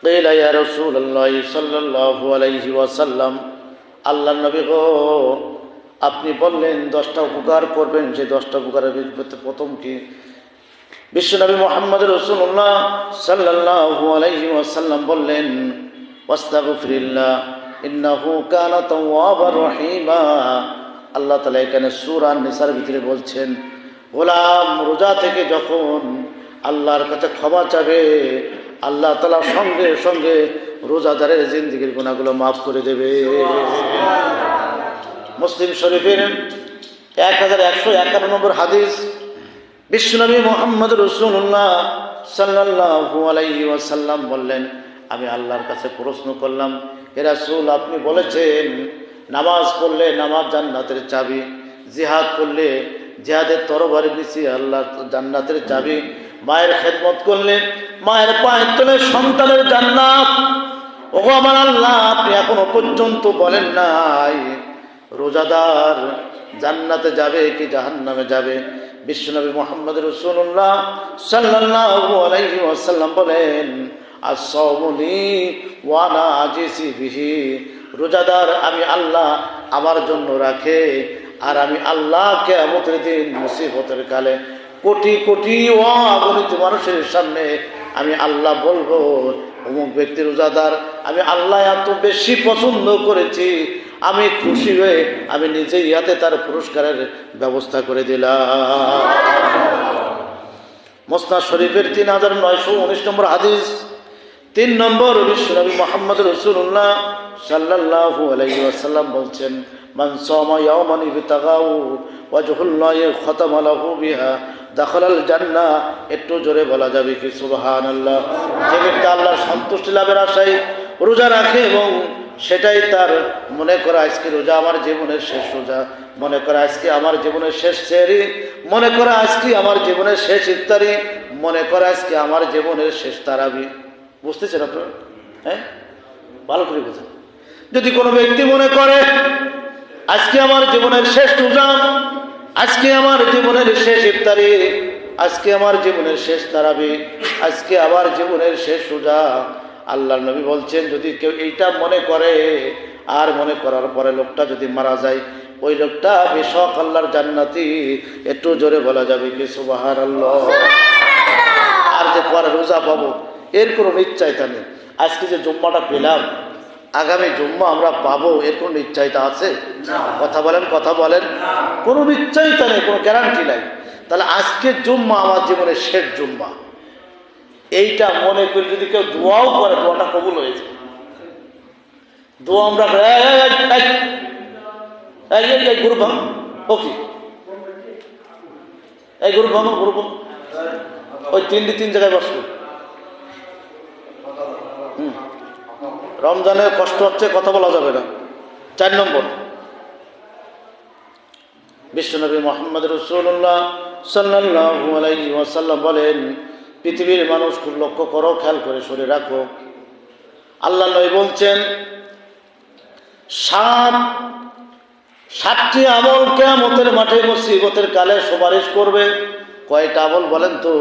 قيل يا رسول الله صلى الله عليه وسلم আল্লাহর নবী গো, আপনি বললেন 10টা উপকার করবেন, সেই 10টা উপকারের ভিতরে প্রথম কি? বিশ্বনবী মুহাম্মদ রাসূলুল্লাহ সাল্লাল্লাহু আলাইহি ওয়াসাল্লাম বললেন, ওয়াস্তাগফিরিল্লাহ ইন্নাহু কানা তাওয়াবার রহিমা। আল্লাহ তাআলা এখানে সূরা নিসার ভিতরে বলছেন, গোলাম রোজা থেকে যখন আল্লাহর কাছে ক্ষমা চাবে, আল্লাহ তাআলা সঙ্গে সঙ্গে রোজাদারের জিন্দেগির গুনাহগুলো মাফ করে দেবে। মুসলিম শরীফের 1151 নম্বর হাদিস, বিশ্বনবী মুহাম্মদ রাসূলুল্লাহ সাল্লাল্লাহু আলাইহি ওয়াসাল্লাম বললেন, আমি আল্লাহর কাছে প্রশ্ন করলাম, হে রাসূল, আপনি বলেছেন নামাজ পড়লে নামাজ জান্নাতের চাবি, জিহাদ করলে জিহাদের তরবারি নিচে আল্লাহ জান্নাতের চাবি, মায়ের খেদমত করলে মায়ের পায়ের তলে সন্তানের জান্নাত। ওগো আমার আল্লাহ, আপনি এখনো পর্যন্ত বলেন নাই রোজাদার জান্নাতে যাবে কি জাহান্নামে যাবে? বিশ্বনবী মুহাম্মদ রাসূলুল্লাহ সাল্লাল্লাহু আলাইহি ওয়াসাল্লাম বলেন, as-sawmu li wa ana ajisi bihi, রোজাদার আমি আল্লাহ আমার জন্য রাখে, আর আমি আল্লাহ কিয়ামতের দিন মুসিবতের কালে কোটি কোটি অগণিত মানুষের সামনে আমি আল্লাহ বলবো, অমুক ব্যক্তি রোজাদার, আমি আল্লাহ এত বেশি পছন্দ করেছি, আমি খুশি হয়ে আমি নিজেই হাতে তার পুরস্কারের ব্যবস্থা করে দিলাম। মুসনাদ শরীফের 3919 নম্বর হাদিস, 3 নম্বর, বিশ্বনবী মুহাম্মদ রাসূলুল্লাহ সাল্লাল্লাহু আলাইহি ওয়াসাল্লাম বলছেন, মান সামা ইয়াওমান ইবতাগাউ ওয়াজহুল্লাহি খাতামা লাহু বিহা দাখালাল জান্নাহ। একটু জোরে বলা যাবে কি সুবহানাল্লাহ? যে ব্যক্তি আল্লাহর সন্তুষ্টি লাভের আশায় রোজা রাখে এবং সেটাই তার মনে করা আজকে রোজা আমার জীবনের শেষ রোজা, মনে করা আজকে আমার জীবনের শেষ সেহরি, মনে করা আজকে আমার জীবনের শেষ ইফতারি, মনে করা আজকে আমার জীবনের শেষ তারাবি। বুঝতেছেন আপনারা? হ্যাঁ, ভালো করে বুঝেন। যদি কোনো ব্যক্তি মনে করে আজকে আমার জীবনের শেষ রোজা, আজকে আমার জীবনের শেষ ইফতারি, আজকে আমার জীবনের শেষ তারাবি, আজকে আমার জীবনের শেষ রোজা, আল্লাহর নবী বলছেন, যদি কেউ এইটা মনে করে আর মনে করার পরে লোকটা যদি মারা যায়, ওই লোকটা বেশক আল্লাহর জান্নাতি। একটু জোরে বলা যাবে কি সুবহানাল্লাহ? আর যে পরে রোজা পাবো এর কোনো নিশ্চয়তা নেই। আজকে যে জুম্মাটা পেলাম, আগামী জুম্মা আমরা পাবো এর কোনো নিশ্চয়তা আছে? কথা বলেন, কথা বলেন। কোনো নিশ্চয়তা নেই, কোনো গ্যারান্টি নাই। তাহলে আজকে জুম্মা আমার জীবনের শেষ জুম্মা, এইটা মনে করে যদি কেউ দোয়াও করে, দোয়াটা কবুল হয়েছে। দোয়া আমরা গ্রুপ ভাঙ, ওকে এই গ্রুপ ভাঙো, গ্রুপ ওই 3 জায়গায় বসবো। রমজানের কষ্ট হচ্ছে, কথা বলা যাবে না। 4 নম্বর, বিশ্বনবী মুহাম্মদ রাসূলুল্লাহ সাল্লাল্লাহু আলাইহি ওয়াসাল্লাম বলেন, পৃথিবীর মানুষ খুব লক্ষ্য করো, খেয়াল করে শুনে রাখো। আল্লাহ নবী বলছেন, 7টি আমল কিয়ামতের মাঠে মুসিবতের কালে সুপারিশ করবে। কয়টা আমল বলেন তো?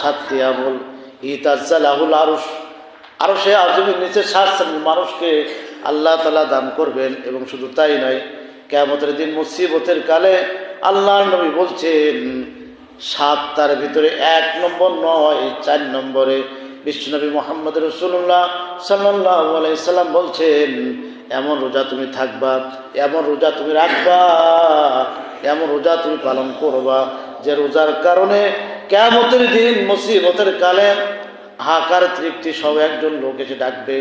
7টি আমল। ইতাজ্জালাহুল আরশ, আরশে আজিমের নিচে 7 শ্রেণীর মানুষকে আল্লাহ তাআলা দান করবেন। এবং শুধু তাই নয়, কিয়ামতের দিন মুসিবতের কালে আল্লাহর নবী বলছেন 7টার ভিতরে 1 নম্বর নয়, 4 নম্বরে বিশ্বনবী মুহাম্মদ রাসূলুল্লাহ সাল্লাল্লাহু আলাইহি সাল্লাম বলছেন, এমন রোজা তুমি থাকবা, এমন রোজা তুমি রাখবা, এমন রোজা তুমি পালন করবা, যে রোজার কারণে কিয়ামতের দিন মুসিবতের কালে হাহাকার তৃপ্তি সব একজন লোক এসে ডাকবে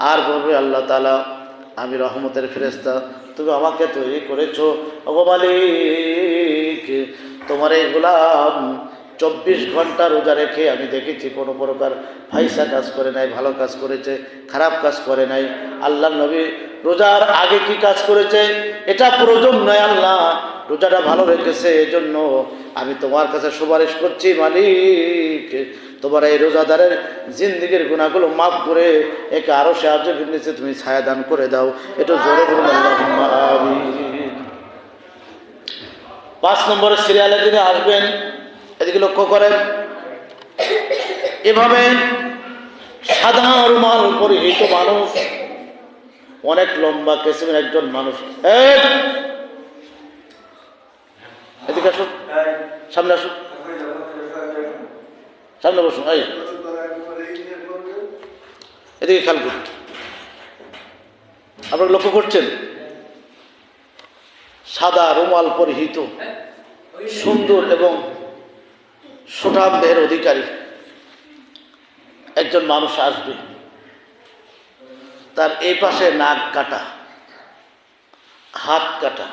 আর বলবে, আল্লাহ তাআলা, আমি রহমতের ফেরেশতা, তুমি আমাকে তৈরি করেছো, ওগো মালিক, তোমার এই গোলাম 24 ঘন্টা রোজা রেখে আমি দেখেছি কোনো প্রকার ফাইসা কাজ করে নাই, ভালো কাজ করেছে, খারাপ কাজ করে নাই। আল্লাহর নবী রোজার আগে কি কাজ করেছে এটা প্রয়োজন নয়, আল্লাহ রোজাটা ভালো রেখেছে, এজন্য আমি তোমার কাছে সুপারিশ করছি, মালিক, তোমার এই রোজাদারের জিন্দেগির গুনাহগুলো মাফ করে একে আরো সাহায্য নিচে তুমি ছায়া দান করে দাও। একটু জোরে বলুন আল্লাহুম্মা আমিন। 5 নম্বরের সিরিয়ালে তিনি আসবেন, এদিকে লক্ষ্য করেন। এভাবে সাদা রুমাল পরিহিত মানুষ, অনেক লম্বা কিসিমের একজন মানুষ। এদিকে আসুন, সামনে আসুন, সামনে বসুন। এদিকে খেয়াল করুন, আপনারা লক্ষ্য করছেন সাদা রুমাল পরিহিত সুন্দর এবং সুঠাম দেহের অধিকারী একজন মানুষ আসবে। তার এই পাশে নাক কাটা, হাত কাটা,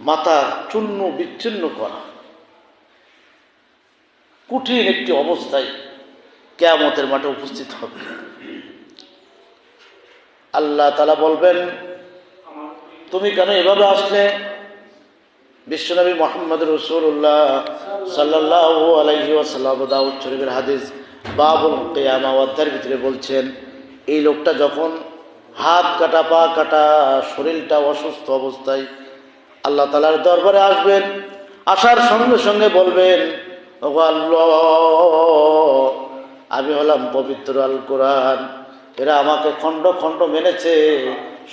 মাথা চূর্ণ বিচ্ছিন্ন করা, কঠিন একটি অবস্থায় কিয়ামতের মাঠে উপস্থিত হবে। আল্লাহ তাআলা বলবেন, তুমি কেন এভাবে আসলে? বিশ্বনবী মুহাম্মদ রাসূলুল্লাহ সাল্লাল্লাহু আলাইহি ওয়াসাল্লাম দাউদ শরীফের হাদিস বাবুল কিয়ামা অধ্যায়ের ভিতরে বলছেন, এই লোকটা যখন হাত কাটা, পা কাটা, শরীরটা অসুস্থ অবস্থায় আল্লাহ তাআলার দরবারে আসবেন। আসার সঙ্গে সঙ্গে বলবেন, ওগো আল্লাহ, আমি হলাম পবিত্র আল কোরআন, এরা আমাকে খণ্ড খণ্ড মেনেছে,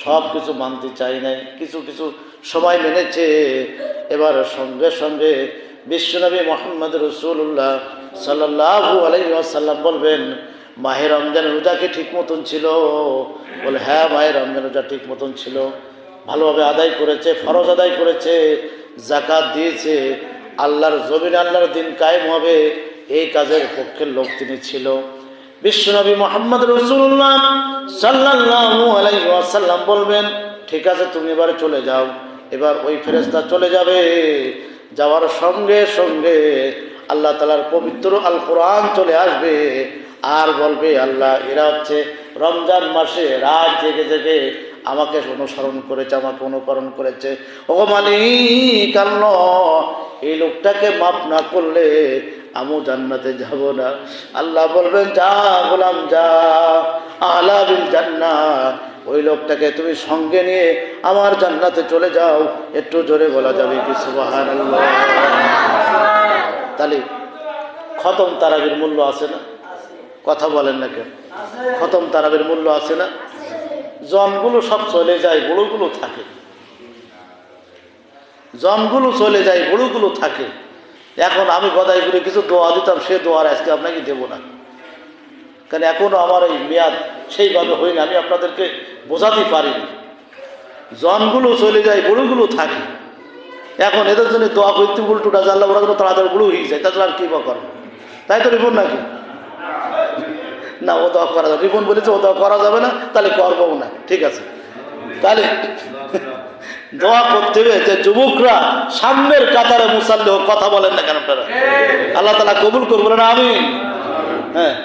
সব কিছু মানতে চাই নাই, কিছু কিছু সময় মেনেছে। এবার সঙ্গে সঙ্গে বিশ্বনবী মুহাম্মদ রাসূলুল্লাহ সাল্লাল্লাহু আলাইহি ওয়াসাল্লাম বলবেন, মাহে রমজান রোজা কি ঠিক মতন ছিল? বলে, হ্যাঁ মাহে রমজান রোজা ঠিক মতন ছিল, ভালোভাবে আদায় করেছে, ফরজ আদায় করেছে, যাকাত দিয়েছে, আল্লাহর জমিনে আল্লাহর দিন কায়েম হবে এই কাজের পক্ষের লোক তিনি ছিল। বিশ্বনবী মুহাম্মদ রাসূলুল্লাহ সাল্লাল্লাহু আলাইহি ওয়াসাল্লাম বলবেন, ঠিক আছে তুমি এবারে চলে যাও। এবার ওই ফেরেশতা চলে যাবে, যাওয়ার সঙ্গে সঙ্গে আল্লাহ তাআলার পবিত্র আল কোরআন চলে আসবে আর বলবে, আল্লাহ এরা হচ্ছে রমজান মাসে রাত জেগে জেগে আমাকে অনুসরণ করেছে, আমাকে অনুকরণ করেছে। ও মালিক আল্লাহ, এই লোকটাকে মাফ না করলে আমিও জান্নাতে যাব না। আল্লাহ বলবেন, যা গোলাম যা, আহলা বিল জান্নাত, ওই লোকটাকে তুমি সঙ্গে নিয়ে আমার জান্নাতে চলে যাও। একটু জোরে বলা যাবে কি সুবহানাল্লাহ? তাহলে খতম তারাবির মূল্য আছে না? কথা বলেন না কেন? খতম তারাবির মূল্য আছে না? জনগুলো সব চলে যায়, বুড়োগুলো থাকে। জনগুলো চলে যায়, বুড়োগুলো থাকে। এখন আমি গদাই করে কিছু দোয়া দিতাম, সে দোয়ার আজকে আপনাকে দেবো না, কারণ এখনো আমার এই মেয়াদ সেইভাবে হয়নি, আমি আপনাদেরকে বোঝাতে পারিনি। জনগুলো চলে যায়, বুড়োগুলো থাকে। এখন এদের জন্য দোয়া করতে উল্টোটা জানলে ওরা কোনো তাড়াতাড়ি বুড়ো হয়ে যায়, তাছাড়া আর কী বা করবো? তাই তো রিপন নাকি না? ও দোয়া করা যাবে, রিপন বলেছে ও দোয়া করা যাবে না, তাহলে করবো না। ঠিক আছে, তাহলে দোয়া করতে হবে যে যুবকরা সামনের কাতারে মুসাল্লি হোক। কথা বলেন না কেন আপনারা? আল্লাহ তাআলা কবুল করবেন না? আমিন। হ্যাঁ,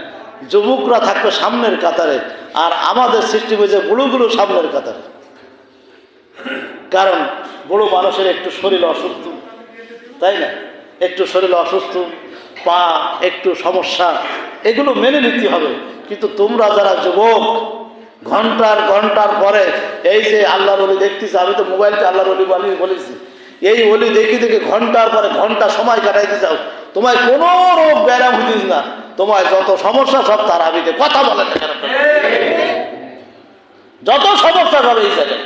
যুবকরা থাকবে সামনের কাতারে, আর আমাদের সৃষ্টি হয়েছে বুড়োগুলো সামনের কাতারে। কারণ বুড়ো মানুষের একটু শরীর অসুস্থ, তাই না? একটু শরীর অসুস্থ, পা একটু সমস্যা, এগুলো মেনে নিতে হবে। কিন্তু তোমরা যারা যুবক, ঘন্টার ঘন্টার পরে এই যে আল্লাহর ওলি দেখতেছি, আমি তো মোবাইলটা আল্লাহর ওলি বানিয়ে বলেছি, এই ওলি দেখি দেখে ঘন্টার পরে ঘন্টা সময় কাটাইতে চাও, তোমায় কোনো রোগ ব্যায়াম হইতিস না, তোমায় যত সমস্যা সব তারাবিতে। কথা বলেন, যত সমস্যা হবে এই জায়গায়।